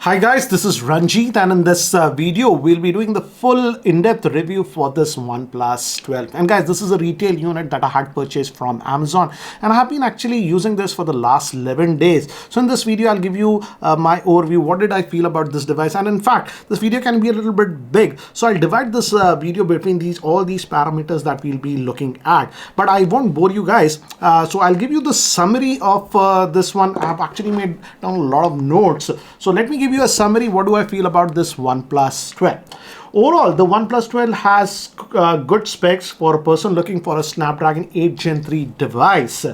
Hi guys, this is Ranjit, and in this video we'll be doing the full in-depth review for this OnePlus 12. And guys, this is a retail unit that I had purchased from Amazon, and I have been actually using this for the last 11 days. So in this video I'll give you my overview. What did I feel about this device? And in fact, this video can be a little bit big, so I'll divide this video between all these parameters that we'll be looking at, but I won't bore you guys. So I'll give you the summary of this one. I've actually made down a lot of notes, so let me give you a summary. What do I feel about this OnePlus 12? Overall, the OnePlus 12 has good specs for a person looking for a Snapdragon 8 Gen 3 device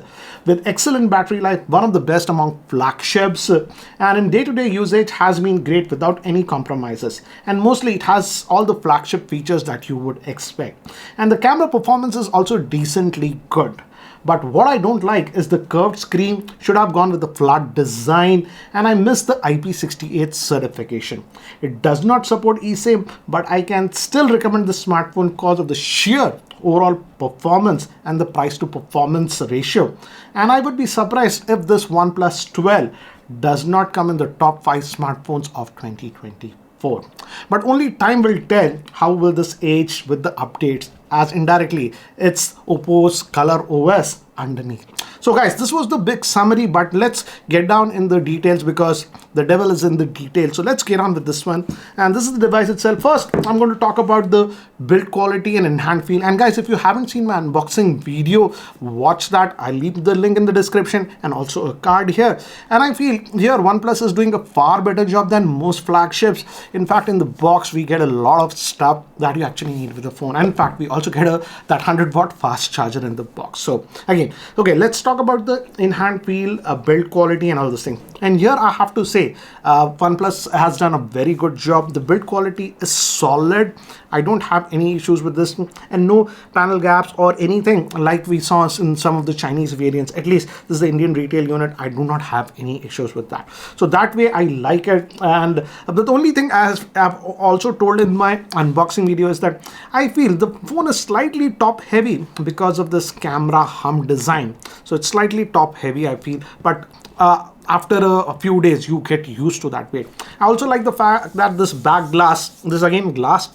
with excellent battery life, one of the best among flagships, and in day-to-day usage has been great without any compromises, and mostly it has all the flagship features that you would expect, and the camera performance is also decently good. But what I don't like is the curved screen. Should have gone with the flat design, and I miss the IP68 certification. It does not support eSIM, but I can still recommend the smartphone because of the sheer overall performance and the price to performance ratio. And I would be surprised if this OnePlus 12 does not come in the top 5 smartphones of 2024. But only time will tell how will this age with the updates, as indirectly it's Oppo's Color OS underneath. So guys, this was the big summary, but let's get down in the details because the devil is in the details. So let's get on with this one. And this is the device itself. First, I'm going to talk about the build quality and in-hand feel. And guys, if you haven't seen my unboxing video, watch that. I'll leave the link in the description and also a card here. And I feel here OnePlus is doing a far better job than most flagships. In fact, in the box, we get a lot of stuff that you actually need with the phone. And in fact, we also get that 100-watt fast charger in the box. So again, okay, let's talk about the in-hand feel, build quality and all this thing. And here I have to say OnePlus has done a very good job. The build quality is solid. I don't have any issues with this, and no panel gaps or anything like we saw in some of the Chinese variants. At least this is the Indian retail unit. I do not have any issues with that. So that way I like it. And the only thing, as I've also told in my unboxing video, is that I feel the phone is slightly top heavy because of this camera hum design. So it's slightly top heavy, I feel, but after a few days you get used to that way. I also like the fact that this back glass, this again glass,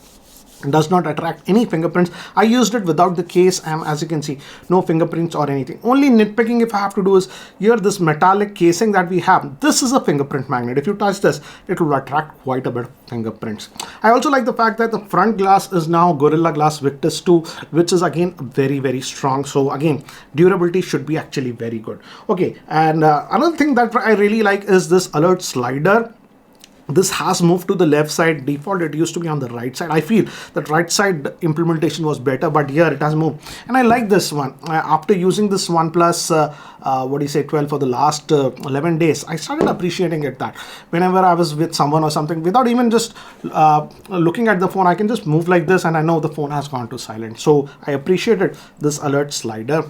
does not attract any fingerprints. I used it without the case, and as you can see, no fingerprints or anything. Only nitpicking if I have to do is here, this metallic casing that we have, this is a fingerprint magnet. If you touch this, it will attract quite a bit of fingerprints. I also like the fact that the front glass is now Gorilla Glass Victus 2, which is again very, very strong. So again, durability should be actually very good. Okay, and another thing that I really like is this alert slider. This has moved to the left side. Default it used to be on the right side. I feel that right side implementation was better, but here it has moved, and I like this one. After using this OnePlus 12 for the last 11 days, I started appreciating it, that whenever I was with someone or something, without even just looking at the phone, I can just move like this and I know the phone has gone to silent. So I appreciated this alert slider.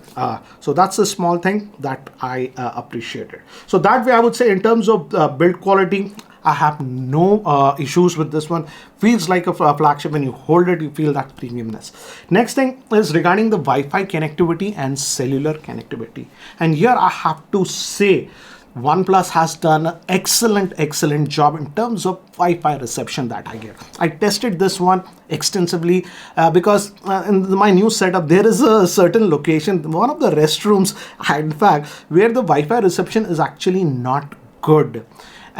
So that's a small thing that I appreciated. So that way I would say in terms of build quality, I have no issues with this one. Feels like a flagship. When you hold it, you feel that premiumness. Next thing is regarding the Wi-Fi connectivity and cellular connectivity. And here I have to say OnePlus has done an excellent job in terms of Wi-Fi reception that I get. I tested this one extensively because in my new setup there is a certain location, one of the restrooms, in fact, where the Wi-Fi reception is actually not good.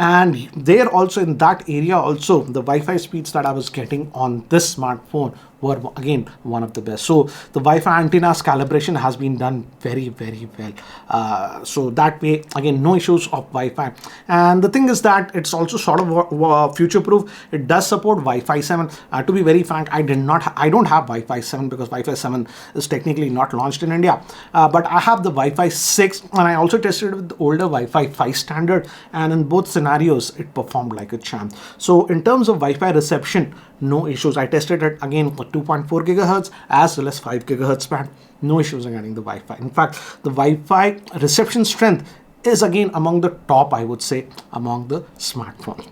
And there also, in that area also, the Wi-Fi speeds that I was getting on this smartphone were again one of the best. So the Wi-Fi antenna's calibration has been done very well. So that way again, no issues of Wi-Fi. And the thing is that it's also sort of future proof. It does support Wi-Fi 7. To be very frank, I don't have Wi-Fi 7 because Wi-Fi 7 is technically not launched in India. But I have the Wi-Fi 6, and I also tested it with the older Wi-Fi 5 standard, and in both scenarios it performed like a champ. So in terms of Wi-Fi reception, no issues. I tested it again for 2.4 gigahertz as well as 5 gigahertz band. No issues regarding the Wi-Fi. In fact, the Wi-Fi reception strength is again among the top, I would say, among the smartphones.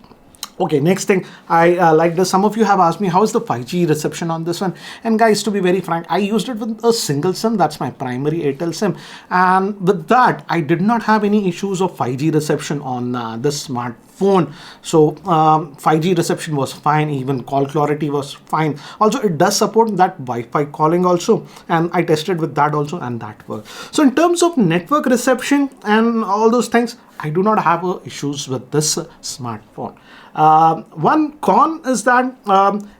Okay, next thing, I like this. Some of you have asked me, how is the 5G reception on this one? And guys, to be very frank, I used it with a single SIM. That's my primary Airtel SIM. And with that, I did not have any issues of 5G reception on this smartphone. phone. So 5G reception was fine, even call clarity was fine. Also, it does support that Wi-Fi calling also, and I tested with that also, and that worked. So in terms of network reception and all those things, I do not have issues with this smartphone. One con is that,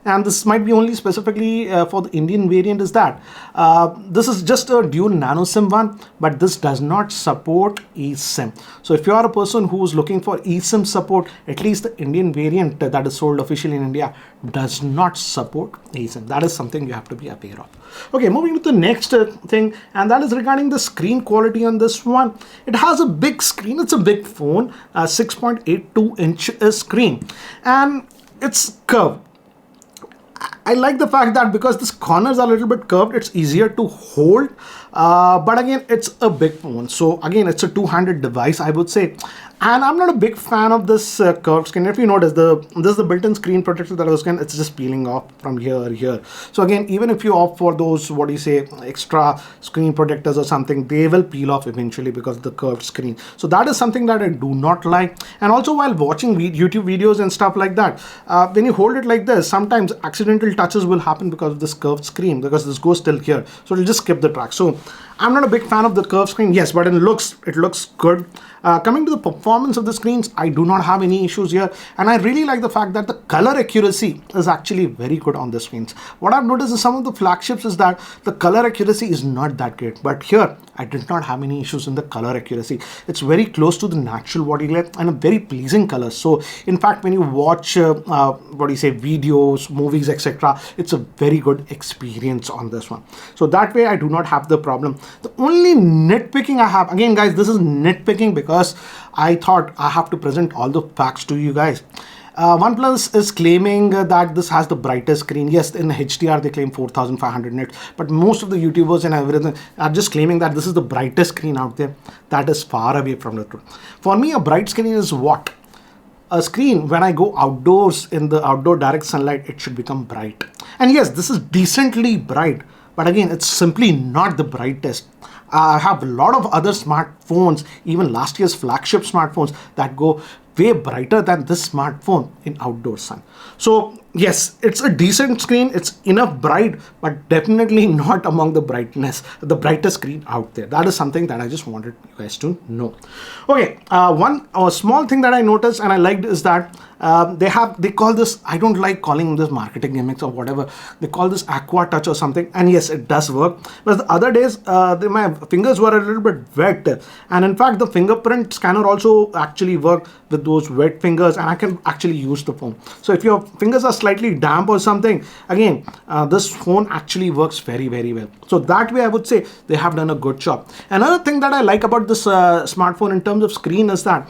and this might be only specifically for the Indian variant, is that this is just a dual nano SIM one, but this does not support eSIM. So if you are a person who is looking for eSIM support, at least the Indian variant that is sold officially in India does not support eSIM. That is something you have to be aware of. Okay, moving to the next thing, and that is regarding the screen quality on this one. It has a big screen. It's a big phone, 6.82-inch screen, and it's curved. I like the fact that because these corners are a little bit curved, it's easier to hold. But again, it's a big phone. So again, it's a two-handed device, I would say. And I'm not a big fan of this curved screen. If you notice, this is the built-in screen protector that I was getting. It's just peeling off from here. So again, even if you opt for those, what do you say, extra screen protectors or something, they will peel off eventually because of the curved screen. So that is something that I do not like. And also while watching YouTube videos and stuff like that, when you hold it like this, sometimes accidental touches will happen because of this curved screen, because this goes till here. So it'll just skip the track. So I'm not a big fan of the curved screen, yes, but it looks good. Coming to the performance of the screens, I do not have any issues here, and I really like the fact that the color accuracy is actually very good on the screens. What I've noticed is some of the flagships is that the color accuracy is not that great, but here I did not have any issues in the color accuracy. It's very close to the natural body light and a very pleasing color. So in fact, when you watch videos, movies, etc., it's a very good experience on this one. So that way I do not have the problem. The only nitpicking I have, again guys, this is nitpicking because I thought I have to present all the facts to you guys. OnePlus is claiming that this has the brightest screen. Yes, in HDR they claim 4500 nits, but most of the YouTubers and everything are just claiming that this is the brightest screen out there. That is far away from the truth. For me, a bright screen is what? A screen, when I go outdoors in the outdoor direct sunlight, it should become bright. And yes, this is decently bright, but again, it's simply not the brightest. I have a lot of other smartphones, even last year's flagship smartphones, that go way brighter than this smartphone in outdoor sun. So yes, it's a decent screen, it's enough bright, but definitely not among the brightest screen out there. That is something that I just wanted you guys to know. Okay, one small thing that I noticed and I liked is that they call this, I don't like calling this marketing gimmicks or whatever, they call this aqua touch or something, and yes, it does work. But the other days my fingers were a little bit wet, and in fact the fingerprint scanner also actually worked with those wet fingers, and I can actually use the phone. So if your fingers are slightly damp or something, again, this phone actually works very, very well. So that way I would say they have done a good job. Another thing that I like about this smartphone in terms of screen is that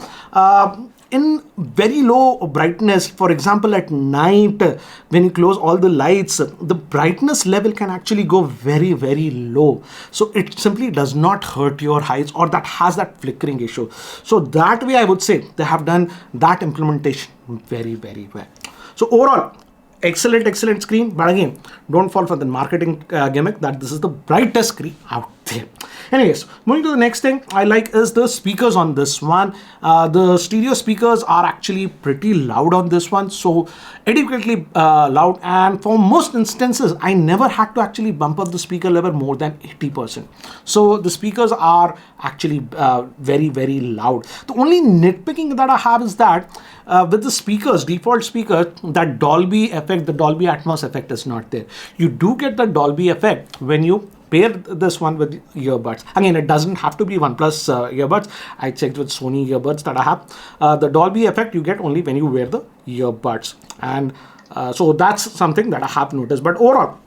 in very low brightness, for example at night, when you close all the lights, the brightness level can actually go very, very low. So it simply does not hurt your eyes, or that has that flickering issue. So that way I would say they have done that implementation very, very well. So overall, excellent screen, but again, don't fall for the marketing gimmick that this is the brightest screen out there. Anyways, moving to the next thing I like is the speakers on this one. The stereo speakers are actually pretty loud on this one, so adequately loud, and for most instances I never had to actually bump up the speaker level more than 80%. So the speakers are actually very, very loud. The only nitpicking that I have is that with the speakers, default speakers, that Dolby effect, the Dolby Atmos effect is not there. You do get the Dolby effect when you pair this one with earbuds. Again, it doesn't have to be OnePlus earbuds. I checked with Sony earbuds that I have. The Dolby effect you get only when you wear the earbuds, and so that's something that I have noticed. But overall,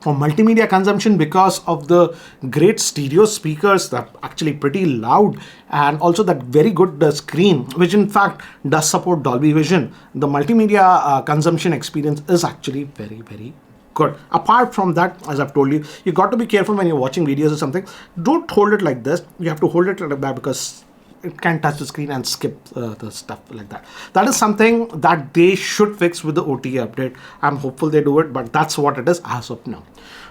for multimedia consumption, because of the great stereo speakers that are actually pretty loud, and also that very good screen, which in fact does support Dolby Vision, the multimedia consumption experience is actually very, very good. Apart from that, as I've told you, you got to be careful when you're watching videos or something. Don't hold it like this. You have to hold it like that, because it can touch the screen and skip the stuff like that. That is something that they should fix with the OTA update. I'm hopeful they do it, but that's what it is as of now.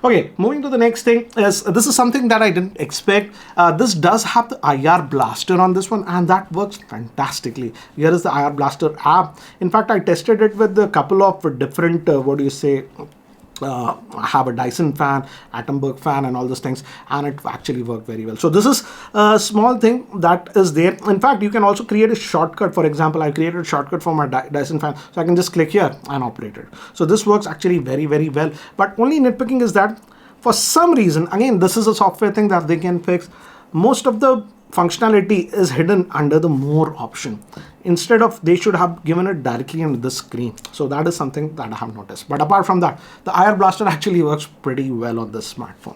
Okay, moving to the next thing is, this is something that I didn't expect. This does have the IR Blaster on this one, and that works fantastically. Here is the IR Blaster app. In fact, I tested it with a couple of different, I have a Dyson fan, Atomberg fan, and all those things, and it actually worked very well. So this is a small thing that is there. In fact, you can also create a shortcut. For example, I created a shortcut for my Dyson fan, so I can just click here and operate it. So this works actually very, very well. But only nitpicking is that for some reason, again, this is a software thing that they can fix. Most of the functionality is hidden under the more option. Instead of, they should have given it directly on the screen. So that is something that I have noticed. But apart from that, the IR Blaster actually works pretty well on this smartphone.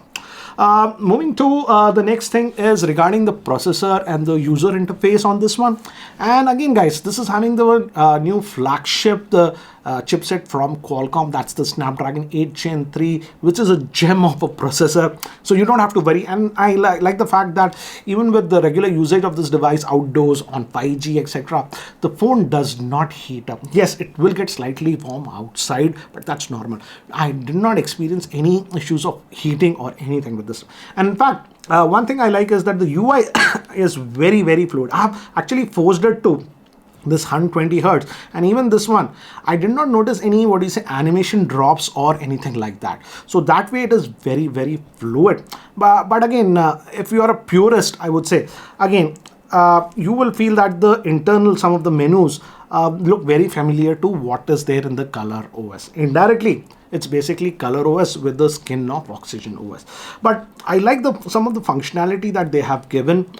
Moving to the next thing is regarding the processor and the user interface on this one. And again, guys, this is having the new flagship, the chipset from Qualcomm. That's the Snapdragon 8 Gen 3, which is a gem of a processor. So you don't have to worry. And I like the fact that even with the regular usage of this device outdoors on 5G, etc., the phone does not heat up. Yes, it will get slightly warm outside, but that's normal. I did not experience any issues of heating or anything with this. And in fact, one thing I like is that the UI is very, very fluid. I have actually forced it to this 120 hertz, and even this one, I did not notice any animation drops or anything like that. So that way it is very, very fluid. But again, if you are a purist, I would say, again, you will feel that the internal, some of the menus look very familiar to what is there in the Color OS. Indirectly, it's basically Color OS with the skin of Oxygen OS. But I like some of the functionality that they have given.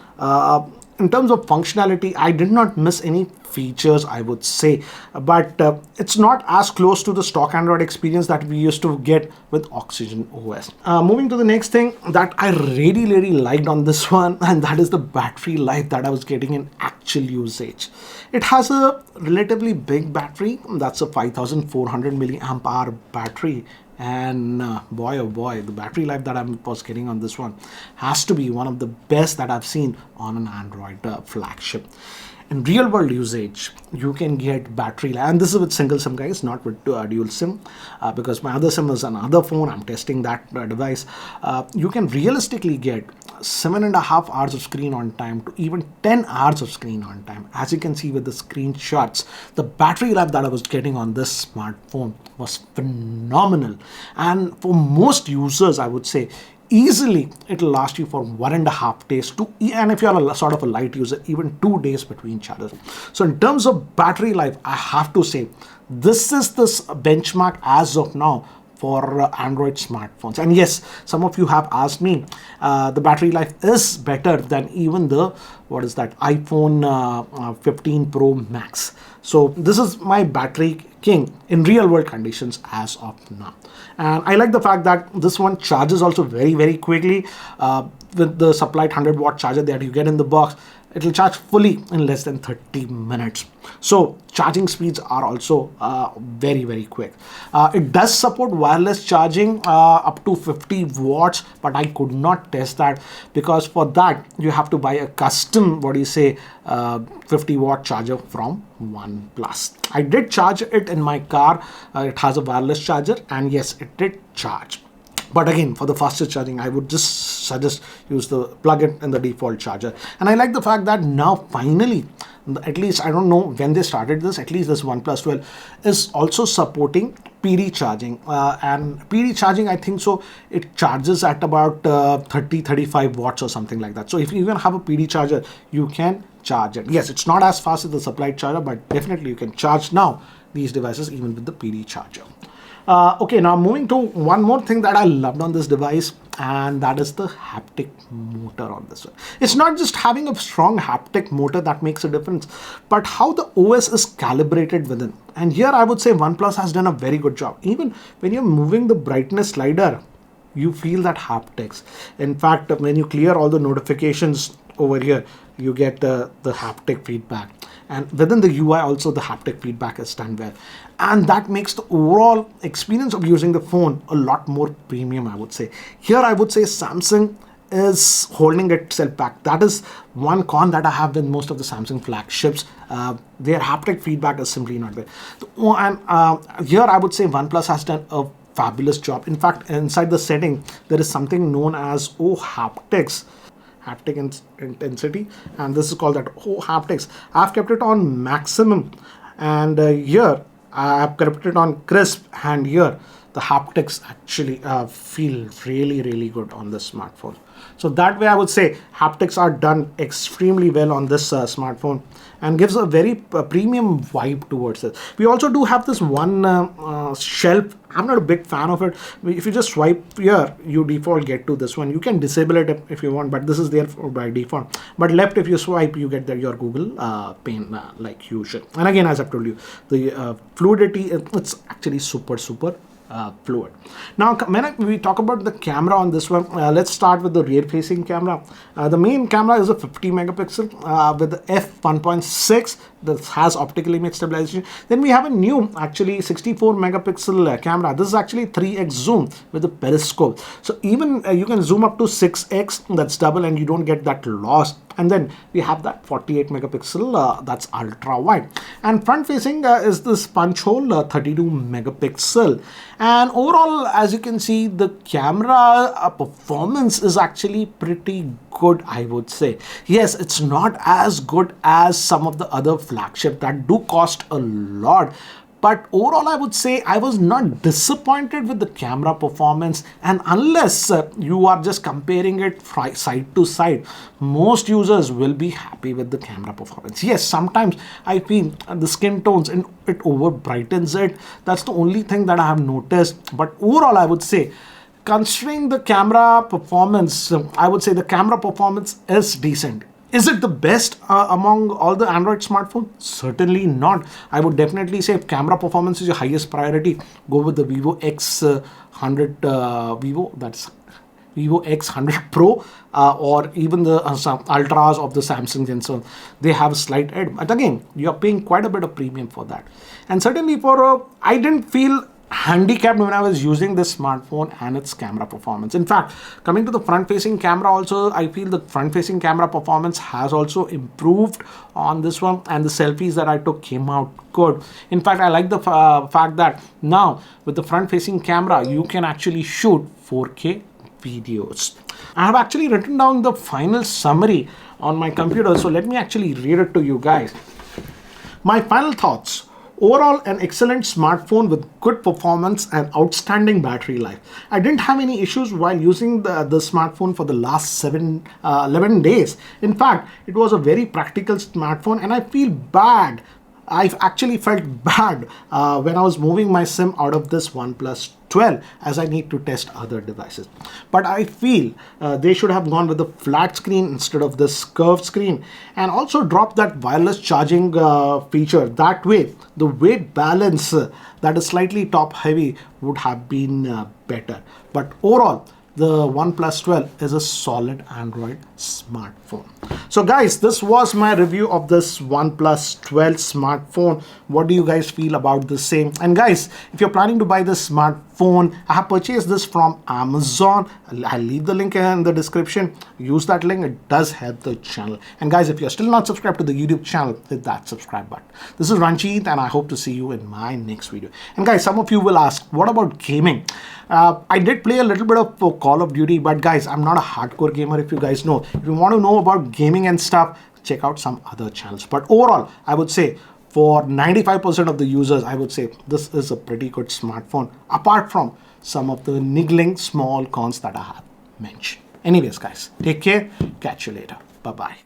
In terms of functionality, I did not miss any features, I would say, but it's not as close to the stock Android experience that we used to get with Oxygen OS. Moving to the next thing that I really, really liked on this one, and that is the battery life that I was getting in actual usage. It has a relatively big battery. That's a 5400 milliamp hour battery. And boy, oh boy, the battery life that I was getting on this one has to be one of the best that I've seen on an Android flagship. In real world usage, you can get battery life, and this is with single SIM, guys, not with dual SIM, because my other SIM is another phone. I'm testing that device. You can realistically get 7.5 hours of screen on time to even 10 hours of screen on time. As you can see with the screenshots, the battery life that I was getting on this smartphone was phenomenal. And for most users, I would say, easily it'll last you for 1.5 days to, and if you're a sort of a light user, even 2 days between charges. So in terms of battery life, I have to say this is this benchmark as of now for Android smartphones. And yes, some of you have asked me, the battery life is better than even the iPhone 15 Pro Max. So this is my battery king in real world conditions as of now. And I like the fact that this one charges also very, very quickly. With the supplied 100-watt charger that you get in the box, it will charge fully in less than 30 minutes. So charging speeds are also very, very quick. It does support wireless charging up to 50 watts, but I could not test that because for that you have to buy a custom 50-watt charger from OnePlus. I did charge it in my car. It has a wireless charger, and yes, it did charge. But again, for the faster charging, I would just suggest use the plug it in the default charger. And I like the fact that now finally, at least I don't know when they started this, at least this OnePlus 12 is also supporting PD charging. And PD charging, I think so, it charges at about 30-35 watts or something like that. So if you even have a PD charger, you can charge it. Yes, it's not as fast as the supplied charger, but definitely you can charge now these devices even with the PD charger. Okay, now moving to one more thing that I loved on this device, and that is the haptic motor on this one. It's not just having a strong haptic motor that makes a difference, but how the OS is calibrated within. And here I would say OnePlus has done a very good job. Even when you're moving the brightness slider, you feel that haptics. In fact, when you clear all the notifications over here, you get the haptic feedback. And within the UI also the haptic feedback is done well. And that makes the overall experience of using the phone a lot more premium, I would say. Here I would say Samsung is holding itself back. That is one con that I have with most of the Samsung flagships. Their haptic feedback is simply not there. And here I would say OnePlus has done a fabulous job. In fact, inside the setting, there is something known as Haptics, haptic intensity, and this is called that Haptics. I've kept it on maximum, and here I have kept it on crisp, and here the haptics actually feel really good on this smartphone. So that way I would say haptics are done extremely well on this smartphone, and gives a very premium vibe towards it. We also do have this one shelf. I'm not a big fan of it. If you just swipe here, you default get to this one. You can disable it if you want, but this is there by default. But left, if you swipe, you get your Google pane like usual. And again, as I've told you, the fluidity, it's actually super fluid. Now, when we talk about the camera on this one, let's start with the rear facing camera. The main camera is a 50 megapixel with the f1.6 that has optical image stabilization. Then we have a new actually 64 megapixel camera. This is actually 3x zoom with the periscope. So even you can zoom up to 6x, that's double, and you don't get that loss. And then we have that 48 megapixel that's ultra wide, and front facing is this punch hole 32 megapixel. And overall, as you can see, the camera performance is actually pretty good, I would say. Yes, it's not as good as some of the other flagship that do cost a lot, but overall I would say I was not disappointed with the camera performance. And unless you are just comparing it side to side, most users will be happy with the camera performance. Yes, sometimes I feel the skin tones and it over brightens it. That's the only thing that I have noticed. But overall I would say, considering the camera performance, I would say the camera performance is decent. Is it the best among all the Android smartphones? Certainly not. I would definitely say if camera performance is your highest priority, go with the Vivo X100 that's Vivo X100 Pro or even the some Ultras of the Samsung Gen. So they have a slight edge. But again, you are paying quite a bit of premium for that. And certainly for I didn't feel handicapped when I was using this smartphone and its camera performance. In fact, coming to the front-facing camera also, I feel the front-facing camera performance has also improved on this one, and the selfies that I took came out good. In fact, I like the fact that now with the front-facing camera, you can actually shoot 4K videos. I have actually written down the final summary on my computer, so let me actually read it to you guys. My final thoughts. Overall, an excellent smartphone with good performance and outstanding battery life. I didn't have any issues while using the smartphone for the last 11 days. In fact, it was a very practical smartphone, and I feel bad. I've actually felt bad when I was moving my SIM out of this OnePlus 12 as I need to test other devices. But I feel they should have gone with the flat screen instead of this curved screen, and also drop that wireless charging feature. That way, the weight balance that is slightly top heavy would have been better. But overall, the OnePlus 12 is a solid Android smartphone. So guys, this was my review of this OnePlus 12 smartphone. What do you guys feel about the same? And guys, if you're planning to buy this smartphone, I have purchased this from Amazon. I'll leave the link in the description. Use that link. It does help the channel. And guys, if you're still not subscribed to the YouTube channel, hit that subscribe button. This is Ranjit, and I hope to see you in my next video. And guys, some of you will ask, what about gaming? I did play a little bit of Call of Duty, but guys, I'm not a hardcore gamer, if you guys know. If you want to know about gaming and stuff, check out some other channels. But overall, I would say for 95% of the users, I would say this is a pretty good smartphone, apart from some of the niggling small cons that I have mentioned. Anyways, guys, take care. Catch you later. Bye-bye.